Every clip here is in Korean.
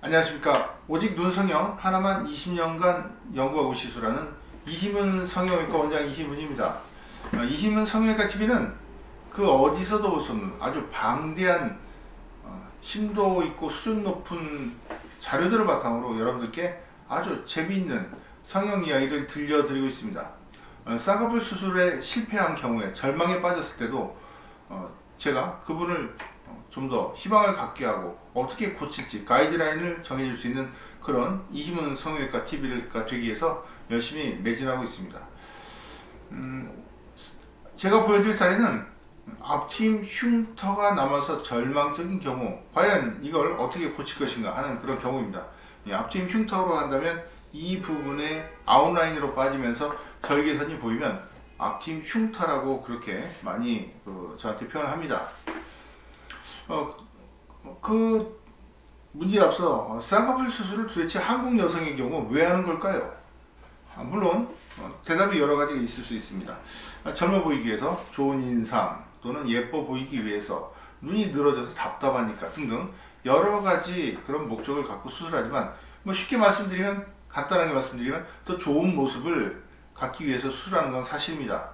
안녕하십니까. 오직 눈 성형 하나만 20년간 연구하고 시술하는 이희문 성형외과 원장 이희문입니다. 이희문 성형외과 TV는 그 어디서도 볼 수 없는 아주 방대한 심도 있고 수준 높은 자료들을 바탕으로 여러분들께 아주 재미있는 성형 이야기를 들려드리고 있습니다. 쌍꺼풀 수술에 실패한 경우에 절망에 빠졌을 때도 제가 그분을 좀 더 희망을 갖게 하고 어떻게 고칠지 가이드라인을 정해줄 수 있는 그런 이희문 성형외과 TV가 되기 위해서 열심히 매진하고 있습니다. 제가 보여드릴 사례는 앞트임 흉터가 남아서 절망적인 경우 과연 이걸 어떻게 고칠 것인가 하는 그런 경우입니다. 앞트임 흉터로 한다면 이 부분에 아웃라인으로 빠지면서 절개선이 보이면 앞트임 흉터라고 그렇게 많이 저한테 표현을 합니다. 그 문제에 앞서 쌍꺼풀 수술을 도대체 한국 여성의 경우 왜 하는 걸까요? 물론 대답이 여러 가지가 있을 수 있습니다. 젊어 보이기 위해서, 좋은 인상 또는 예뻐 보이기 위해서, 눈이 늘어져서 답답하니까 등등 여러 가지 그런 목적을 갖고 수술하지만 쉽게 말씀드리면, 간단하게 말씀드리면 더 좋은 모습을 갖기 위해서 수술하는 건 사실입니다.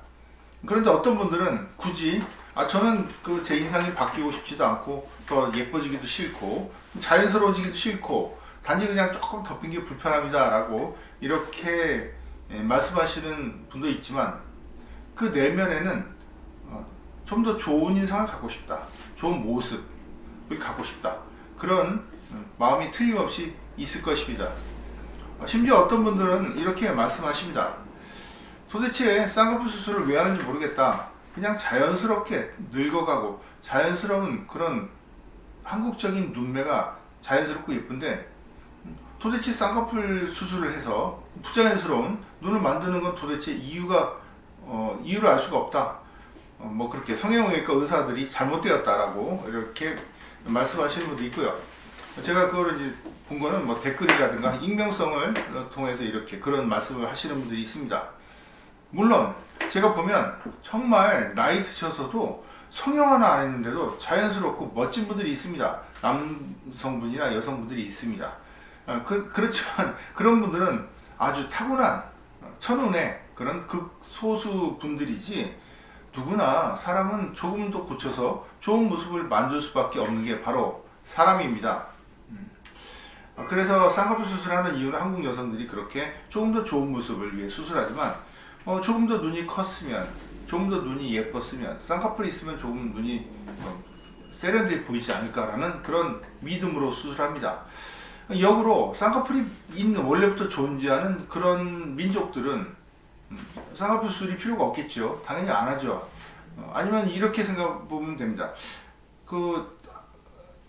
그런데 어떤 분들은 굳이 저는 제 인상이 바뀌고 싶지도 않고 더 예뻐지기도 싫고 자연스러워지기도 싫고 단지 그냥 조금 덮인 게 불편합니다 라고 이렇게 말씀하시는 분도 있지만 그 내면에는 좀 더 좋은 인상을 갖고 싶다, 좋은 모습을 갖고 싶다, 그런 마음이 틀림없이 있을 것입니다. 심지어 어떤 분들은 이렇게 말씀하십니다. 도대체 쌍꺼풀 수술을 왜 하는지 모르겠다. 그냥 자연스럽게 늙어가고 자연스러운 그런 한국적인 눈매가 자연스럽고 예쁜데 도대체 쌍꺼풀 수술을 해서 부자연스러운 눈을 만드는 건 도대체 이유를 알 수가 없다. 그렇게 성형외과 의사들이 잘못되었다라고 이렇게 말씀하시는 분도 있고요. 제가 그거를 이제 본 거는 댓글이라든가 익명성을 통해서 이렇게 그런 말씀을 하시는 분들이 있습니다. 물론 제가 보면 정말 나이 드셔서도 성형 하나 안 했는데도 자연스럽고 멋진 분들이 있습니다. 남성분이나 여성분들이 있습니다. 그렇지만 그런 분들은 아주 타고난 천운의 그런 극소수 분들이지 누구나 사람은 조금 더 고쳐서 좋은 모습을 만들 수밖에 없는 게 바로 사람입니다. 그래서 쌍꺼풀 수술하는 이유는 한국 여성들이 그렇게 조금 더 좋은 모습을 위해 수술하지만 조금 더 눈이 컸으면, 조금 더 눈이 예뻤으면, 쌍꺼풀이 있으면 조금 눈이 세련돼 보이지 않을까라는 그런 믿음으로 수술합니다. 역으로 쌍꺼풀이 있는 원래부터 존재하는 그런 민족들은 쌍꺼풀 수술이 필요가 없겠죠. 당연히 안 하죠. 아니면 이렇게 생각 보면 됩니다.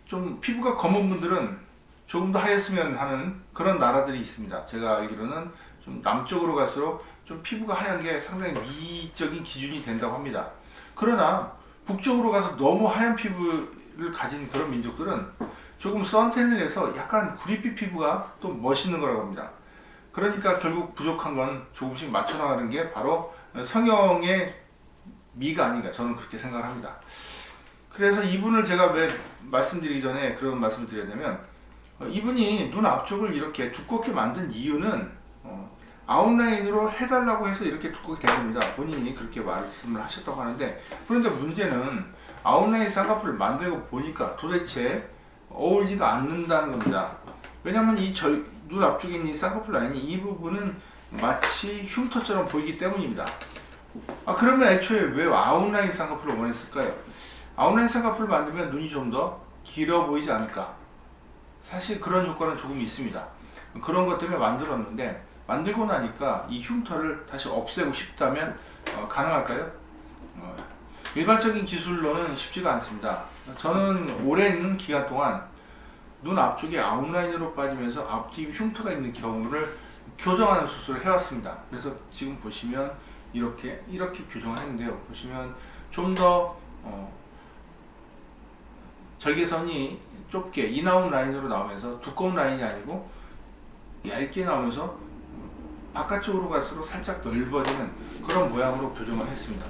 좀 피부가 검은 분들은 조금 더 하였으면 하는 그런 나라들이 있습니다. 제가 알기로는 좀 남쪽으로 갈수록 좀 피부가 하얀 게 상당히 미적인 기준이 된다고 합니다. 그러나 북쪽으로 가서 너무 하얀 피부를 가진 그런 민족들은 조금 선탠을 해서 약간 구릿빛 피부가 또 멋있는 거라고 합니다. 그러니까 결국 부족한 건 조금씩 맞춰나가는 게 바로 성형의 미가 아닌가, 저는 그렇게 생각을 합니다. 그래서 이분을 제가 왜 말씀드리기 전에 그런 말씀을 드렸냐면, 이분이 눈 앞쪽을 이렇게 두껍게 만든 이유는 아웃라인으로 해달라고 해서 이렇게 두껍게 된 겁니다. 본인이 그렇게 말씀을 하셨다고 하는데, 그런데 문제는 아웃라인 쌍꺼풀을 만들고 보니까 도대체 어울리지가 않는다는 겁니다. 왜냐하면 눈 앞쪽에 있는 이 쌍꺼풀 라인이 이 부분은 마치 흉터처럼 보이기 때문입니다. 그러면 애초에 왜 아웃라인 쌍꺼풀을 원했을까요? 아웃라인 쌍꺼풀을 만들면 눈이 좀 더 길어 보이지 않을까? 사실 그런 효과는 조금 있습니다. 그런 것 때문에 만들었는데, 만들고 나니까 이 흉터를 다시 없애고 싶다면 가능할까요? 일반적인 기술로는 쉽지가 않습니다. 저는 오랜 기간 동안 눈 앞쪽에 아웃라인으로 빠지면서 앞뒤 흉터가 있는 경우를 교정하는 수술을 해왔습니다. 그래서 지금 보시면 이렇게 교정을 했는데요. 보시면 좀 더 절개선이 좁게 인아웃 라인으로 나오면서 두꺼운 라인이 아니고 얇게 나오면서 바깥쪽으로 갈수록 살짝 넓어지는 그런 모양으로 교정을 했습니다.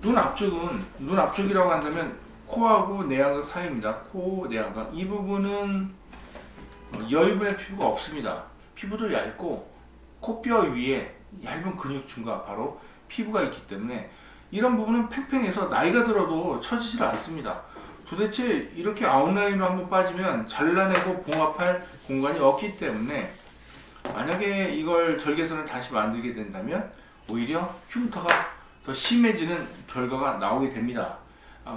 눈 앞쪽이라고 한다면 코하고 내안각 사이입니다. 코, 내안각 이 부분은 여유분의 피부가 없습니다. 피부도 얇고 코뼈 위에 얇은 근육층과 바로 피부가 있기 때문에 이런 부분은 팽팽해서 나이가 들어도 처지질 않습니다. 도대체 이렇게 아웃라인으로 한번 빠지면 잘라내고 봉합할 공간이 없기 때문에 만약에 이걸 절개선을 다시 만들게 된다면 오히려 흉터가 더 심해지는 결과가 나오게 됩니다.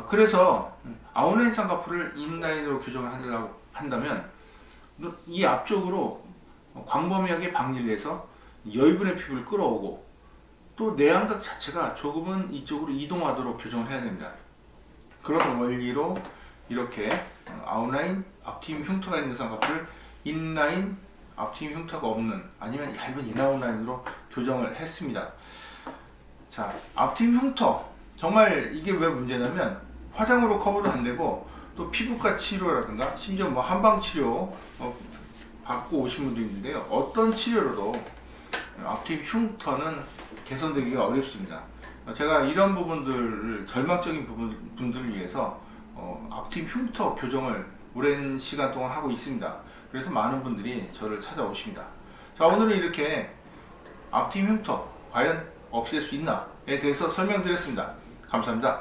그래서 아웃라인 쌍꺼풀을 인라인으로 교정을 하려고 한다면 이 앞쪽으로 광범위하게 박리를 해서 여유분의 피부를 끌어오고 또 내안각 자체가 조금은 이쪽으로 이동하도록 교정을 해야 됩니다. 그런 원리로 이렇게 아웃라인 앞트임 흉터가 있는 쌍꺼풀을 인라인 앞트임 흉터가 없는 아니면 얇은 인아웃라인으로 교정을 했습니다. 자, 앞트임 흉터 정말 이게 왜 문제냐면 화장으로 커버도 안 되고 또 피부과 치료라든가 심지어 뭐 한방 치료 받고 오신 분도 있는데요. 어떤 치료로도 앞트임 흉터는 개선되기가 어렵습니다. 제가 이런 부분들을 절망적인 분들을 위해서 앞트임 흉터 교정을 오랜 시간 동안 하고 있습니다. 그래서 많은 분들이 저를 찾아오십니다. 자, 오늘은 이렇게 앞트임 흉터 과연 없앨 수 있나에 대해서 설명드렸습니다. 감사합니다.